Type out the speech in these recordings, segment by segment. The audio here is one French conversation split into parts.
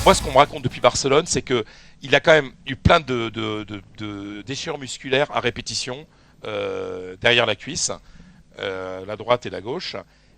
moi, ce qu'on me raconte depuis Barcelone, c'est que il a quand même eu plein de déchirures musculaires à répétition derrière la cuisse, la droite et la gauche,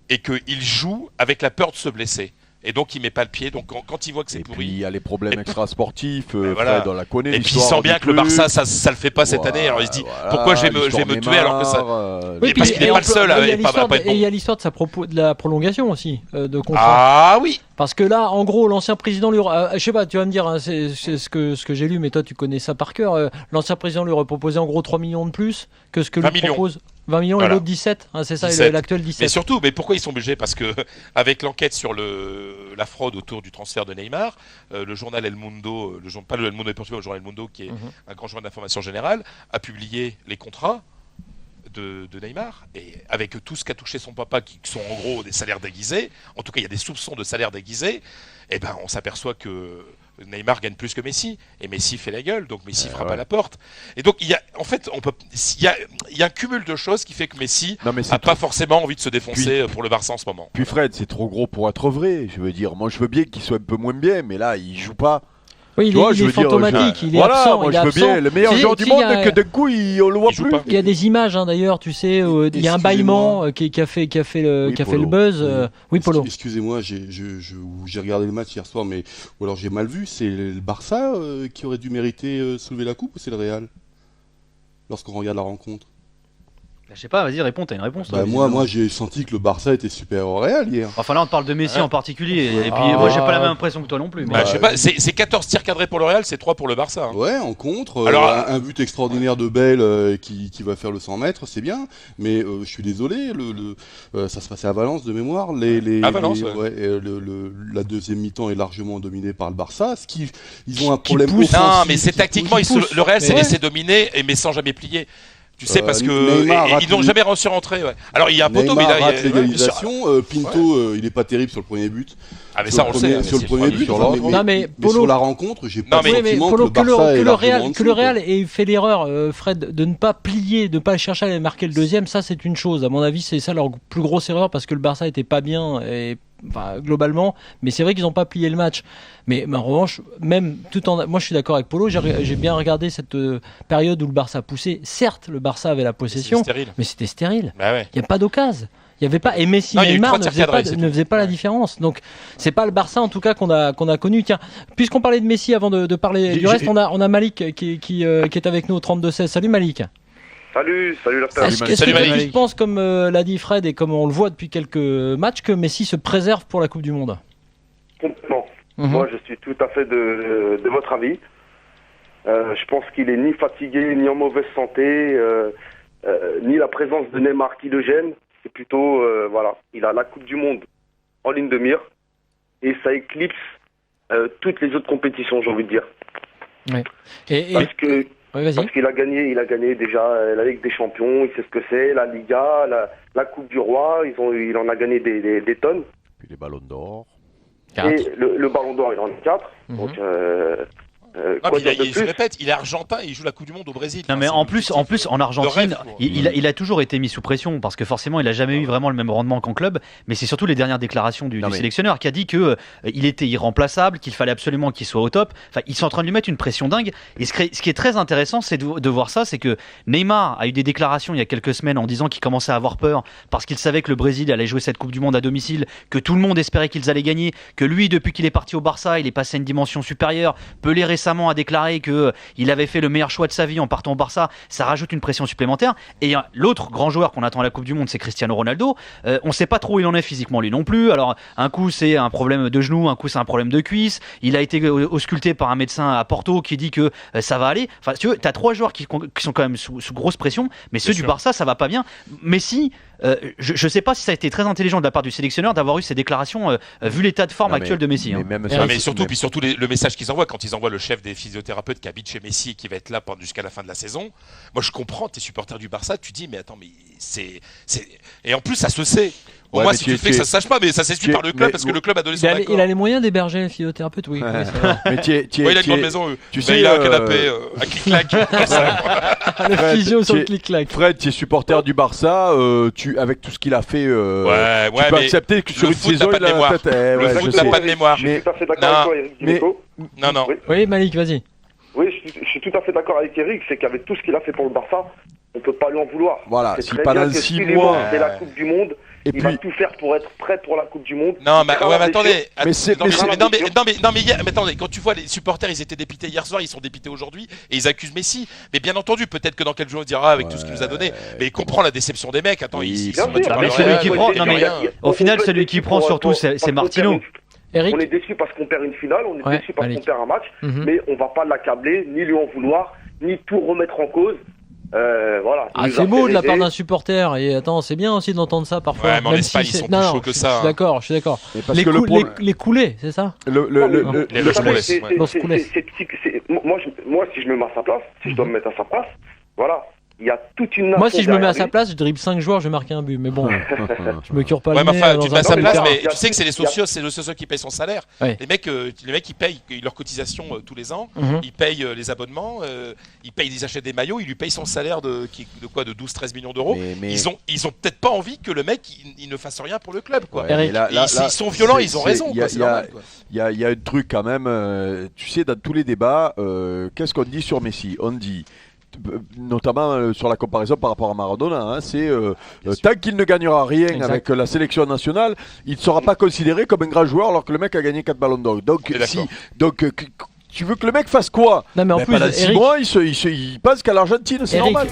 et qu'il joue avec la peur de se blesser. Et donc il met pas le pied. Donc quand il voit que c'est pourri, puis il y a les problèmes extra-sportifs. voilà. Fred, on la connaît. Et puis il sent bien que le Barça, ça le fait pas cette année. Alors il se dit pourquoi je vais me tuer alors que ça. Oui, parce qu'il n'est pas le seul à pas être bon. Et il y a l'histoire de la prolongation aussi de contrat. Ah oui. Parce que là, en gros, l'ancien président lui, je sais pas, tu vas me dire, hein, c'est ce que j'ai lu, mais toi tu connais ça par cœur. L'ancien président lui aurait proposé en gros 3 millions de plus que ce que lui propose. 20 millions voilà. Et l'autre 17, hein, c'est ça, 17. l'actuel 17. Mais surtout, pourquoi ils sont obligés? Parce que avec l'enquête sur la fraude autour du transfert de Neymar, le journal El Mundo, pas le El Mundo Deportivo, le journal El Mundo, qui est un grand journal d'information générale, a publié les contrats de Neymar, et avec tout ce qu'a touché son papa, qui sont en gros des salaires déguisés, en tout cas il y a des soupçons de salaires déguisés, et ben on s'aperçoit que Neymar gagne plus que Messi, et Messi fait la gueule, donc Messi frappe à la porte. Et donc il y a un cumul de choses qui fait que Messi n'a pas forcément envie de se défoncer pour le Barça en ce moment. Puis Fred, c'est trop gros pour être vrai. Je veux dire, moi je veux bien qu'il soit un peu moins bien, mais là il joue pas. Oui, il est fantomatique, il est absent. Moi je veux bien, le meilleur joueur du monde, que d'un coup on le voit plus. Il y a des images d'ailleurs, tu sais, il y a un bâillement qui a fait le buzz. Oui, Polo. Excusez-moi, j'ai regardé le match hier soir, mais ou alors j'ai mal vu. C'est le Barça qui aurait dû mériter soulever la coupe, ou c'est le Real lorsqu'on regarde la rencontre? Je sais pas, vas-y, réponds, t'as une réponse toi. Moi j'ai senti que le Barça était supérieur au Real hier. Enfin là on te parle de Messi en particulier, et puis moi j'ai pas la même impression que toi non plus. Je sais pas, c'est 14 tirs cadrés pour le Real, c'est 3 pour le Barça. Hein. Ouais, en contre, alors, un but extraordinaire de Bale qui va faire le 100 mètres, c'est bien, mais je suis désolé, ça se passait à Valence de mémoire. Valence, la deuxième mi-temps est largement dominée par le Barça. Ils ont un problème offensif. Non, mais c'est tactiquement, le Real s'est laissé dominer, mais sans jamais plier. Tu sais, parce que ils n'ont jamais réussi à rentrer. Ouais. Alors il y a un poteau, mais il rate l'égalisation. Pinto, il est pas terrible sur le premier but. Ah mais ça on le sait. Sur le premier but, mais sur la rencontre, j'ai pas le sentiment que le Real ait fait l'erreur, Fred, de ne pas plier, de ne pas chercher à aller marquer le deuxième. Ça c'est une chose. À mon avis, c'est ça leur plus grosse erreur, parce que le Barça était pas bien globalement, mais c'est vrai qu'ils n'ont pas plié le match. Mais en revanche, moi je suis d'accord avec Polo, j'ai bien regardé cette période où le Barça poussait. Certes, le Barça avait la possession, mais c'était stérile. Il n'y a pas d'occasion. Il y avait pas, et Messi, Neymar ne faisait pas la différence. Donc c'est pas le Barça en tout cas qu'on a connu. Tiens, puisqu'on parlait de Messi avant de parler du reste, on a Malik qui est avec nous au 32-16. Salut Malik. Salut Lafter. Est-ce que tu penses, comme l'a dit Fred et comme on le voit depuis quelques matchs, que Messi se préserve pour la Coupe du Monde? Complètement. Moi, je suis tout à fait de votre avis. Je pense qu'il est ni fatigué, ni en mauvaise santé, ni la présence de Neymar qui le gêne. C'est plutôt, il a la Coupe du Monde en ligne de mire et ça éclipse toutes les autres compétitions, j'ai envie de dire. Oui. Parce qu'il a gagné déjà la Ligue des Champions, il sait ce que c'est, la Liga, la Coupe du Roi, il en a gagné des tonnes. Puis les ballons d'or. Et le ballon d'or, il en a 4. Donc, je répète, il est argentin et il joue la Coupe du Monde au Brésil. Non, mais en plus en Argentine, il a toujours été mis sous pression, parce que forcément il a jamais eu vraiment le même rendement qu'en club. Mais c'est surtout les dernières déclarations du sélectionneur qui a dit que il était irremplaçable, qu'il fallait absolument qu'il soit au top. Enfin, ils sont en train de lui mettre une pression dingue. Et ce qui est très intéressant, c'est de voir ça, c'est que Neymar a eu des déclarations il y a quelques semaines en disant qu'il commençait à avoir peur parce qu'il savait que le Brésil allait jouer cette Coupe du Monde à domicile, que tout le monde espérait qu'ils allaient gagner, que lui, depuis qu'il est parti au Barça, il est passé à une dimension supérieure. Pelé récemment a déclaré qu'il avait fait le meilleur choix de sa vie en partant au Barça. Ça rajoute une pression supplémentaire. Et l'autre grand joueur qu'on attend à la Coupe du Monde, c'est Cristiano Ronaldo. On ne sait pas trop où il en est physiquement lui non plus. Alors un coup c'est un problème de genou, un coup c'est un problème de cuisse. Il a été ausculté par un médecin à Porto qui dit que ça va aller. Enfin, tu veux, t'as 3 joueurs qui sont quand même sous grosse pression, mais ceux du Barça, ça va pas bien. Messi, je sais pas si ça a été très intelligent de la part du sélectionneur d'avoir eu ces déclarations vu l'état de forme actuel de Messi. Mais surtout le message qu'ils envoient quand ils envoient le chef des physiothérapeutes qui habite chez Messi et qui va être là jusqu'à la fin de la saison. Moi je comprends, t'es supporter du Barça, tu dis mais attends, mais c'est et en plus ça se sait. Au moins, si tu le fais que ça se sache pas, mais ça s'explique par le club parce que le club a donné son accord. Il a les moyens d'héberger un physio-thérapeute, oui. Mais il a une grande maison. Il a un canapé, un clic-clac. Le physio sur le clic-clac. Fred, tu es supporter du Barça, avec tout ce qu'il a fait, tu peux accepter que sur une saison, il a le foot n'a pas de mémoire. Je suis tout à fait d'accord avec toi, Eric Dimeco. Non. Oui, Malik, vas-y. Oui, je suis tout à fait d'accord avec Eric, c'est qu'avec tout ce qu'il a fait pour le Barça, on peut pas lui en vouloir. Voilà, si pendant 6 mois, c'est la Coupe du Monde. Et il va tout faire pour être prêt pour la Coupe du Monde. Non, mais attendez. Mais attendez, quand tu vois les supporters, ils étaient dépités hier soir, ils sont dépités aujourd'hui et ils accusent Messi. Mais bien entendu, peut-être que dans quelques jours, il dira avec tout ce qu'il nous a donné. Mais il comprend la déception des mecs. Attends, au final, celui qui prend surtout, c'est Martino. On est déçu parce qu'on perd une finale, on est déçu parce qu'on perd un match, mais on va pas l'accabler, ni lui en vouloir, ni tout remettre en cause. Voilà. C'est beau de la part d'un supporter, et attends, c'est bien aussi d'entendre ça parfois. Ouais, mais en Espagne, ils sont plus chauds que ça. Je suis d'accord. Les coulés, c'est ça? Moi, si je me mets à sa place, si je dois me mettre à sa place, voilà. Il y a toute une nation. Moi, si je me mets à sa place, je dribble 5 joueurs, je vais marquer un but. Mais bon, je me cure pas le nez. Tu te mets à sa place, mais tu sais que c'est les socios qui payent son salaire. Les mecs, ils payent leurs cotisations tous les ans. Ils payent les abonnements. Ils achètent des maillots. Ils lui payent son salaire de 12-13 millions d'euros. Ils ont peut-être pas envie que le mec il ne fasse rien pour le club. Ils sont violents, ils ont raison. Il y a un truc quand même. Tu sais, dans tous les débats, qu'est-ce qu'on dit sur Messi? On dit, notamment sur la comparaison par rapport à Maradona, c'est tant qu'il ne gagnera rien avec la sélection nationale, il ne sera pas considéré comme un grand joueur alors que le mec a gagné 4 ballons d'or. Donc tu veux que le mec fasse quoi? Non, mais en plus, pendant 6 mois, il pense qu'à l'Argentine, c'est normal.